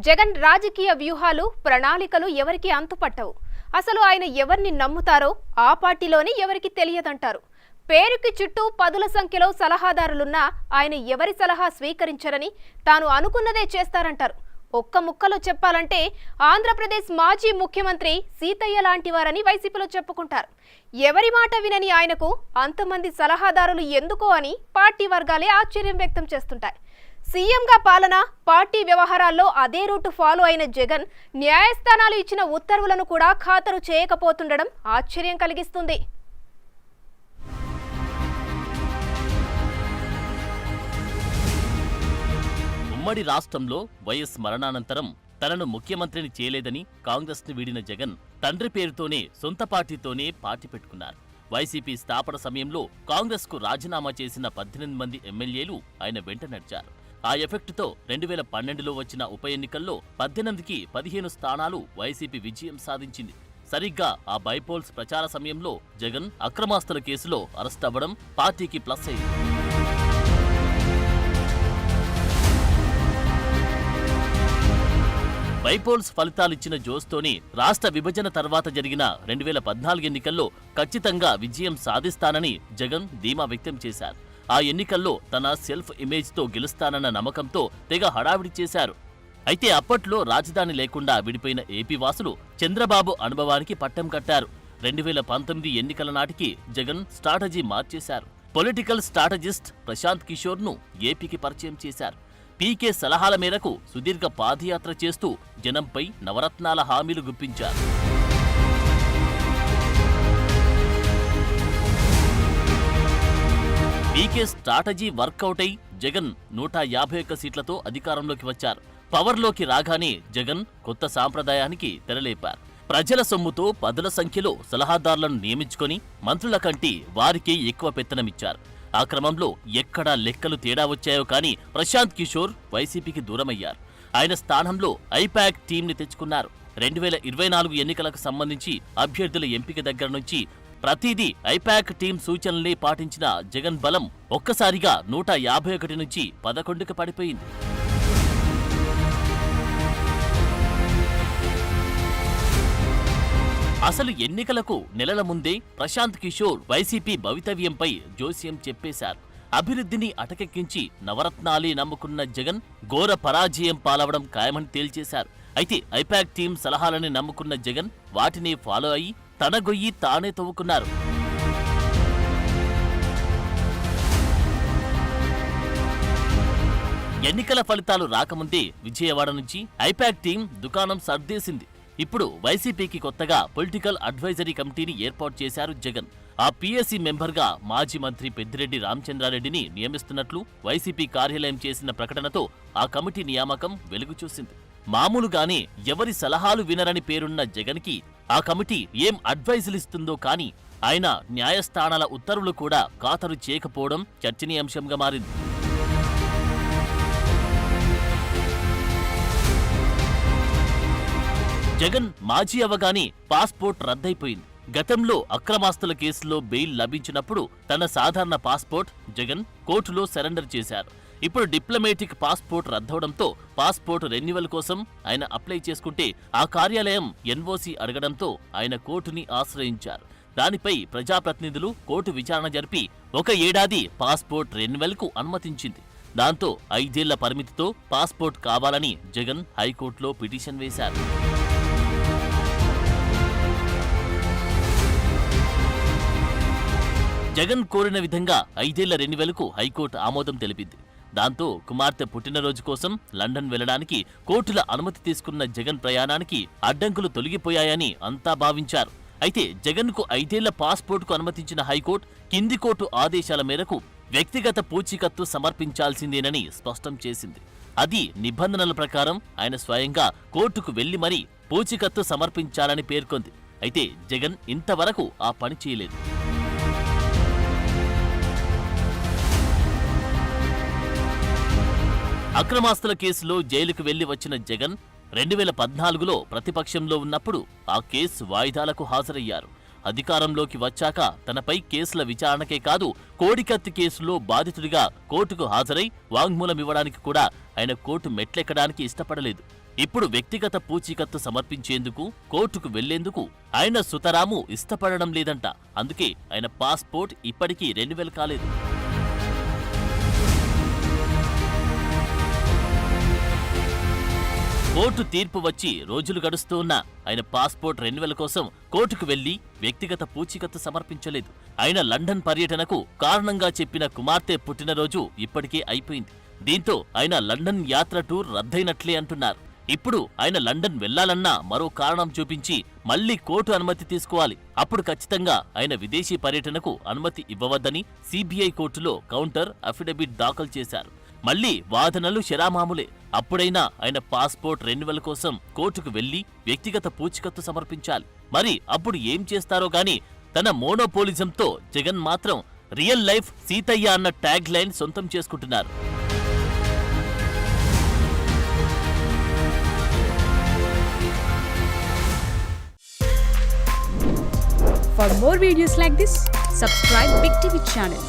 జగన్ రాజకీయ వ్యూహాలు ప్రణాళికలు ఎవరికి అంతుపట్టవు. అసలు ఆయన ఎవరిని నమ్ముతారో ఆ పార్టీలోనే ఎవరికి తెలియదంటారు. పేరుకి చుట్టూ పదుల సంఖ్యలో సలహాదారులున్నా ఆయన ఎవరి సలహా స్వీకరించరని, తాను అనుకున్నదే చేస్తారంటారు. ఒక్క ముక్కలో చెప్పాలంటే ఆంధ్రప్రదేశ్ మాజీ ముఖ్యమంత్రి సీతయ్య లాంటి వారని వైసీపీలో చెప్పుకుంటారు. ఎవరి మాట వినని ఆయనకు అంతమంది సలహాదారులు ఎందుకో అని పార్టీ వర్గాలే ఆశ్చర్యం వ్యక్తం చేస్తుంటాయి. సీఎంగా పాలన, పార్టీ వ్యవహారాల్లో అదే రూటు ఫాలో అయిన జగన్ న్యాయస్థానాలు ఇచ్చిన ఉత్తర్వులను కూడా ఖాతరు చేయకపోతుండడం ఆశ్చర్యం కలిగిస్తుంది. ఉమ్మడి రాష్ట్రంలో వైఎస్ మరణానంతరం తనను ముఖ్యమంత్రిని చేయలేదని కాంగ్రెస్ ను వీడిన జగన్ తండ్రి పేరుతోనే సొంత పార్టీతోనే పార్టీ పెట్టుకున్నారు. వైసీపీ స్థాపన సమయంలో కాంగ్రెస్ కు రాజీనామా చేసిన 18 మంది ఎమ్మెల్యేలు ఆయన వెంట నడిచారు. ఆ ఎఫెక్టుతో 2012లో వచ్చిన ఉప ఎన్నికల్లో 18కి 15 స్థానాలు వైసీపీ విజయం సాధించింది. సరిగ్గా ఆ బైపోల్స్ ప్రచార సమయంలో జగన్ అక్రమాస్తుల కేసులో అరెస్ట్ అవ్వడం పార్టీకి ప్లస్ అయింది. బైపోల్స్ ఫలితాలిచ్చిన జోస్తోనే రాష్ట్ర విభజన తర్వాత జరిగిన 2014 ఎన్నికల్లో ఖచ్చితంగా విజయం సాధిస్తానని జగన్ ధీమా వ్యక్తం చేశారు. ఆ ఎన్నికల్లో తన సెల్ఫ్ ఇమేజ్తో గెలుస్తానన్న నమ్మకంతో తెగ హడావిడి చేశారు. అయితే అప్పట్లో రాజధాని లేకుండా విడిపోయిన ఏపీ వాసులు చంద్రబాబు అనుభవానికి పట్టం కట్టారు. 2019 ఎన్నికల నాటికి జగన్ స్ట్రాటజీ మార్చేశారు. పొలిటికల్ స్ట్రాటజిస్ట్ ప్రశాంత్ కిషోర్ ను ఏపీకి పరిచయం చేశారు. పీకే సలహాల మేరకు సుదీర్ఘ పాదయాత్ర చేస్తూ జనంపై నవరత్నాల హామీలు గుప్పించారు. పీకే స్ట్రాటజీ వర్కౌట్ అయి జగన్ 151 సీట్లతో అధికారంలోకి వచ్చారు. పవర్లోకి రాగానే జగన్ కొత్త సాంప్రదాయానికి తెరలేపారు. ప్రజల సొమ్ముతో పదుల సంఖ్యలో సలహాదారులను నియమించుకొని మంత్రుల కంటే వారికే ఎక్కువ పెత్తనమిచ్చారు. ఆ క్రమంలో ఎక్కడా లెక్కలు తేడా వచ్చాయో కానీ ప్రశాంత్ కిషోర్ వైసీపీకి దూరమయ్యారు. ఆయన స్థానంలో ఐపాక్ టీంని తెచ్చుకున్నారు. 2024 ఎన్నికలకు సంబంధించి అభ్యర్థుల ఎంపిక దగ్గర నుంచి ప్రతిదీ ఐపాక్ టీం సూచనలే పాటించిన జగన్ బలం ఒక్కసారిగా 151 నుంచి 11కి పడిపోయింది. అసలు ఎన్నికలకు నెలల ముందే ప్రశాంత్ కిషోర్ వైసీపీ భవితవ్యంపై జోస్యం చెప్పేశారు. అభివృద్ధిని అటకెక్కించి నవరత్నాలే నమ్ముకున్న జగన్ ఘోర పరాజయం పాలవడం ఖాయమని తేల్చేశారు. అయితే ఐపాక్ టీం సలహాలని నమ్ముకున్న జగన్ వాటిని ఫాలో అయి తన గొయ్యి తానే తవ్వుకున్నారు. ఎన్నికల ఫలితాలు రాకముందే విజయవాడ నుంచి ఐపాక్ టీం దుకాణం సర్దేసింది. ఇప్పుడు వైసీపీకి కొత్తగా పొలిటికల్ అడ్వైజరీ కమిటీని ఏర్పాటు చేశారు జగన్. ఆ పీఎస్సీ మెంబర్గా మాజీ మంత్రి పెద్దిరెడ్డి రామచంద్రారెడ్డిని నియమిస్తున్నట్లు వైసీపీ కార్యాలయం చేసిన ప్రకటనతో ఆ కమిటీ నియామకం వెలుగు చూసింది. మామూలుగానే ఎవరి సలహాలు వినరని పేరున్న జగన్కి ఆ కమిటీ ఏం అడ్వైజులిస్తుందో కానీ ఆయన న్యాయస్థానాల ఉత్తర్వులు కూడా ఖాతరు చేయకపోవడం చర్చనీయాంశంగా మారింది. జగన్ మాజీ అవగానే పాస్పోర్ట్ రద్దయిపోయింది. గతంలో అక్రమాస్తుల కేసులో బెయిల్ లభించినప్పుడు తన సాధారణ పాస్పోర్ట్ జగన్ కోర్టులో సరెండర్ చేశారు. ఇప్పుడు డిప్లొమాటిక్ పాస్పోర్ట్ రద్దవడంతో పాస్పోర్ట్ రెన్యువల్ కోసం ఆయన అప్లై చేసుకుంటే ఆ కార్యాలయం ఎన్ఓసీ అడగడంతో ఆయన కోర్టుని ఆశ్రయించారు. దానిపై ప్రజాప్రతినిధులు కోర్టు విచారణ జరిపి 1 ఏడాది పాస్పోర్ట్ రెన్యువల్ కు అనుమతించింది. దాంతో 5 ఏళ్ల పరిమితితో పాస్పోర్ట్ కావాలని జగన్ హైకోర్టులో పిటిషన్ వేశారు. జగన్ కోరిన విధంగా 5 ఏళ్ల రెన్యువల్కు హైకోర్టు ఆమోదం తెలిపింది. దాంతో కుమార్తె పుట్టినరోజు కోసం లండన్ వెళ్లడానికి కోర్టుల అనుమతి తీసుకున్న జగన్ ప్రయాణానికి అడ్డంకులు తొలగిపోయాయని అంతా భావించారు. అయితే జగన్కు 5 ఏళ్ల పాస్పోర్టుకు అనుమతించిన హైకోర్టు కింది కోర్టు ఆదేశాల మేరకు వ్యక్తిగత పూచీకత్తు సమర్పించాల్సిందేనని స్పష్టం చేసింది. అది నిబంధనల ప్రకారం ఆయన స్వయంగా కోర్టుకు వెళ్లి మరీ పూచీకత్తు సమర్పించాలని పేర్కొంది. అయితే జగన్ ఇంతవరకు ఆ పని చేయలేదు. అక్రమాస్తుల కేసులో జైలుకు వెళ్లి వచ్చిన జగన్ 2014లో ప్రతిపక్షంలో ఉన్నప్పుడు ఆ కేసు వాయిదాలకు హాజరయ్యారు. అధికారంలోకి వచ్చాక తనపై కేసుల విచారణకే కాదు కోడికత్తి కేసులో బాధితుడిగా కోర్టుకు హాజరై వాంగ్మూలమివ్వడానికి కూడా ఆయన కోర్టు మెట్లెక్కడానికి ఇష్టపడలేదు. ఇప్పుడు వ్యక్తిగత పూచీకత్తు సమర్పించేందుకు కోర్టుకు వెళ్లేందుకు ఆయన సుతరాము ఇష్టపడడం లేదంట. అందుకే ఆయన పాస్పోర్ట్ ఇప్పటికీ రెన్యువల్ కాలేదు. కోర్టు తీర్పు వచ్చి రోజులు గడుస్తూ ఉన్నా ఆయన పాస్పోర్ట్ రెన్యువల్ కోసం కోర్టుకు వెళ్లి వ్యక్తిగత పూచీకత్తు సమర్పించలేదు. ఆయన లండన్ పర్యటనకు కారణంగా చెప్పిన కుమార్తె పుట్టినరోజు ఇప్పటికే అయిపోయింది. దీంతో ఆయన లండన్ యాత్ర టూర్ రద్దయినట్లే అంటున్నారు. ఇప్పుడు ఆయన లండన్ వెళ్లాలన్నా మరో కారణం చూపించి మళ్లీ కోర్టు అనుమతి తీసుకోవాలి. అప్పుడు ఖచ్చితంగా ఆయన విదేశీ పర్యటనకు అనుమతి ఇవ్వవద్దని సిబిఐ కోర్టులో కౌంటర్ అఫిడవిట్ దాఖలు చేశారు. మళ్లీ వాదనలు శరామాములే. అప్పుడైనా ఆయన పాస్పోర్ట్ రెన్యువల్ కోసం కోర్టుకు వెళ్లి వ్యక్తిగత పూచీకత్తు సమర్పించాలి. మరి అప్పుడు ఏం చేస్తారో గాని తన మోనోపోలిజంతో జగన్ మాత్రం రియల్ లైఫ్ సీతయ్య అన్న ట్యాగ్ లైన్ సొంతం చేసుకుంటున్నారు. For more videos like this, subscribe Big TV channel.